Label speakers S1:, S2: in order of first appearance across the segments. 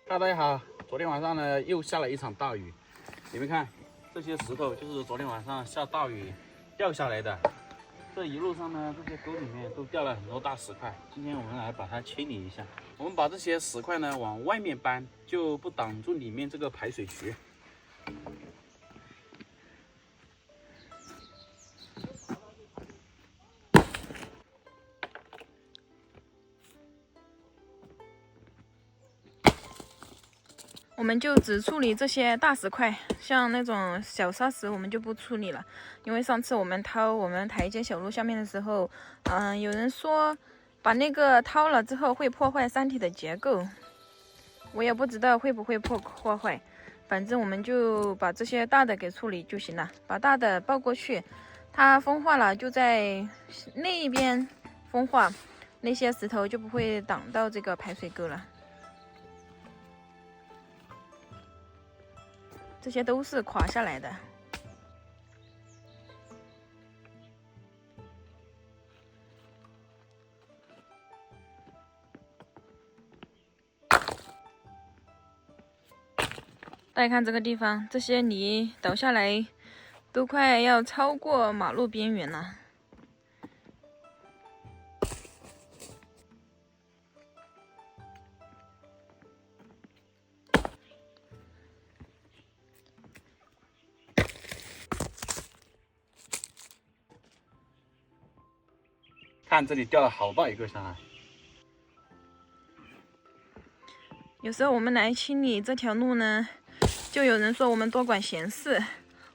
S1: 大家好，昨天晚上呢又下了一场大雨，你们看这些石头就是昨天晚上下大雨掉下来的。这一路上呢，这些沟里面都掉了很多大石块，今天我们来把它清理一下。我们把这些石块呢往外面搬，就不挡住里面这个排水渠。
S2: 我们就只处理这些大石块，像那种小沙石我们就不处理了，因为上次我们掏我们台阶小路下面的时候，有人说把那个掏了之后会破坏山体的结构，我也不知道会不会破坏，反正我们就把这些大的给处理就行了，把大的抱过去，它风化了就在那一边风化，那些石头就不会挡到这个排水沟了。这些都是垮下来的。大家看这个地方，这些泥倒下来都快要超过马路边缘了。
S1: 看这里掉了好大一个下来。
S2: 有时候我们来清理这条路呢，就有人说我们多管闲事，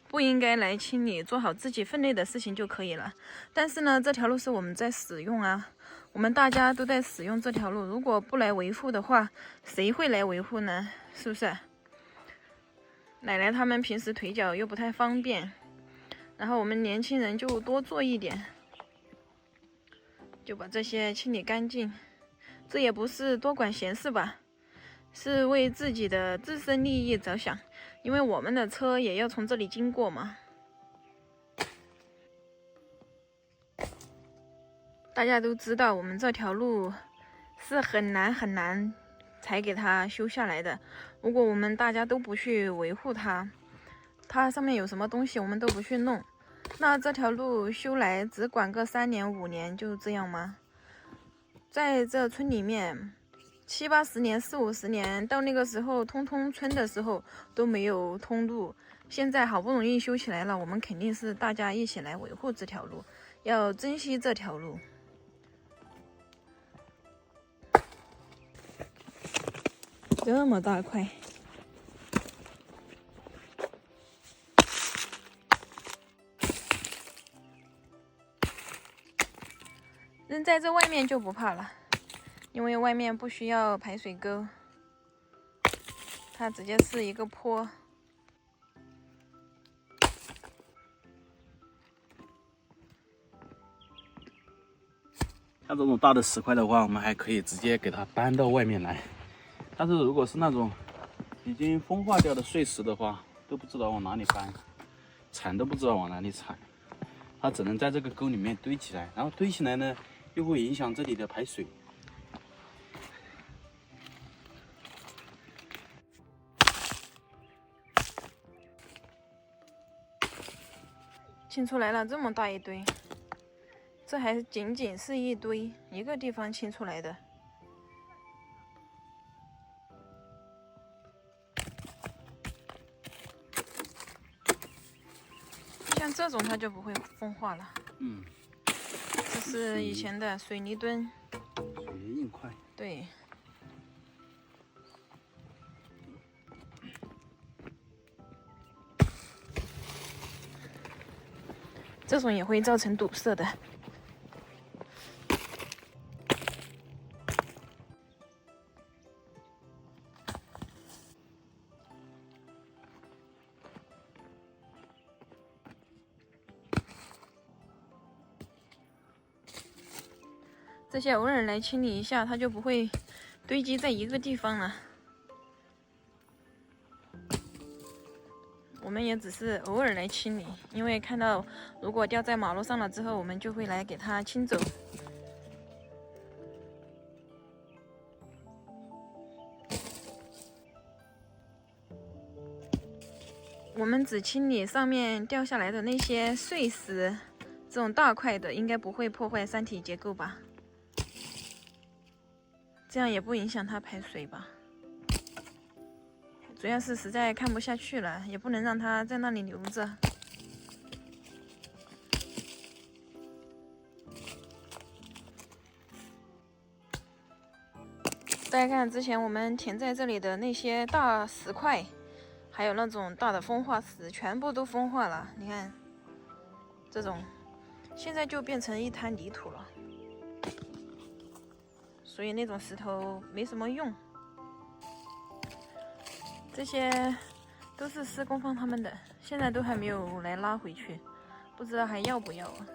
S2: 不应该来清理，做好自己分内的事情就可以了。但是呢，这条路是我们在使用啊，我们大家都在使用这条路，如果不来维护的话，谁会来维护呢？是不是？奶奶他们平时腿脚又不太方便，然后我们年轻人就多做一点。就把这些清理干净，这也不是多管闲事吧，是为自己的自身利益着想，因为我们的车也要从这里经过嘛。大家都知道，我们这条路是很难才给它修下来的。如果我们大家都不去维护它，它上面有什么东西我们都不去弄，那这条路修来只管个3年5年就这样吗？在这村里面7、80年、40、50年，到那个时候通村的时候都没有通路，现在好不容易修起来了，我们肯定是大家一起来维护这条路，要珍惜这条路。这么大块。扔在这外面就不怕了，因为外面不需要排水沟，它直接是一个坡。
S1: 像这种大的石块的话，我们还可以直接给它搬到外面来。但是如果是那种已经风化掉的碎石的话，都不知道往哪里搬，铲都不知道往哪里铲，它只能在这个沟里面堆起来，然后堆起来呢，又会影响这里的排水。
S2: 清出来了这么大一堆，这还仅仅是一堆，一个地方清出来的。像这种它就不会风化了。这是以前的水泥墩，
S1: 水泥硬块。
S2: 对。这种也会造成堵塞的。这些偶尔来清理一下，它就不会堆积在一个地方了。我们也只是偶尔来清理，因为看到如果掉在马路上了之后，我们就会来给它清走。我们只清理上面掉下来的那些碎石，这种大块的应该不会破坏山体结构吧？这样也不影响它排水吧？主要是实在看不下去了，也不能让它在那里留着。大家看，之前我们填在这里的那些大石块，还有那种大的风化石，全部都风化了。你看，这种现在就变成一滩泥土了，所以那种石头没什么用。这些都是施工方他们的，现在都还没有来拉回去，不知道还要不要啊？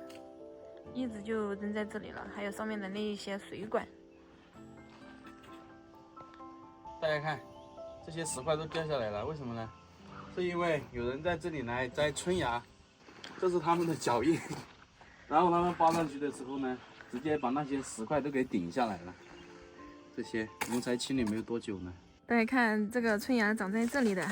S2: 一直就扔在这里了，还有上面的那一些水管。
S1: 大家看，这些石块都掉下来了，为什么呢？是因为有人在这里来摘春芽，这是他们的脚印。然后他们扒上去的时候呢，直接把那些石块都给顶下来了。这些我们才清理没有多久呢。
S2: 大家看，这个春芽长在这里的，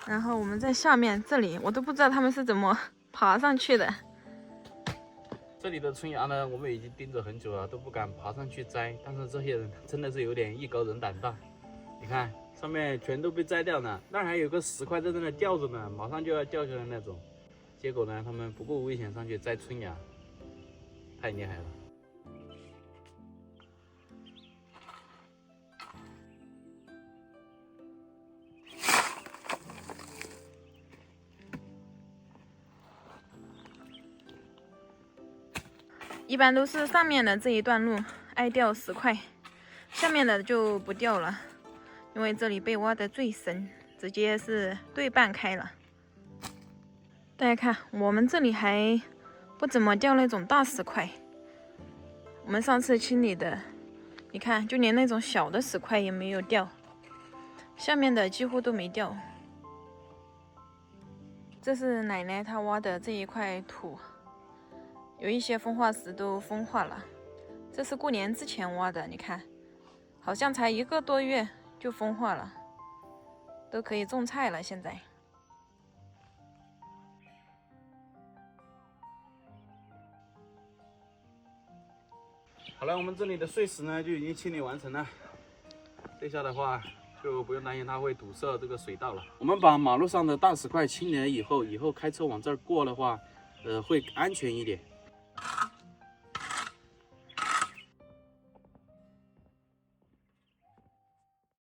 S2: 然后我们在下面这里，我都不知道他们是怎么爬上去的。
S1: 这里的春芽呢，我们已经盯着很久了，都不敢爬上去摘。但是这些人真的是有点艺高人胆大，你看上面全都被摘掉了，那还有个石块在那吊着呢，马上就要掉下来那种。结果呢，他们不顾危险上去摘春芽，太厉害了。
S2: 一般都是上面的这一段路爱掉石块，下面的就不掉了，因为这里被挖得最深，直接是对半开了。大家看，我们这里还不怎么掉那种大石块，我们上次清理的，你看，就连那种小的石块也没有掉，下面的几乎都没掉。这是奶奶她挖的这一块土。有一些风化石都风化了，这是过年之前挖的，你看，好像才1个多月就风化了，都可以种菜了。现在，
S1: 好了，我们这里的碎石呢就已经清理完成了，这下的话就不用担心它会堵塞这个水道了。我们把马路上的大石块清理了以后开车往这儿过的话，会安全一点。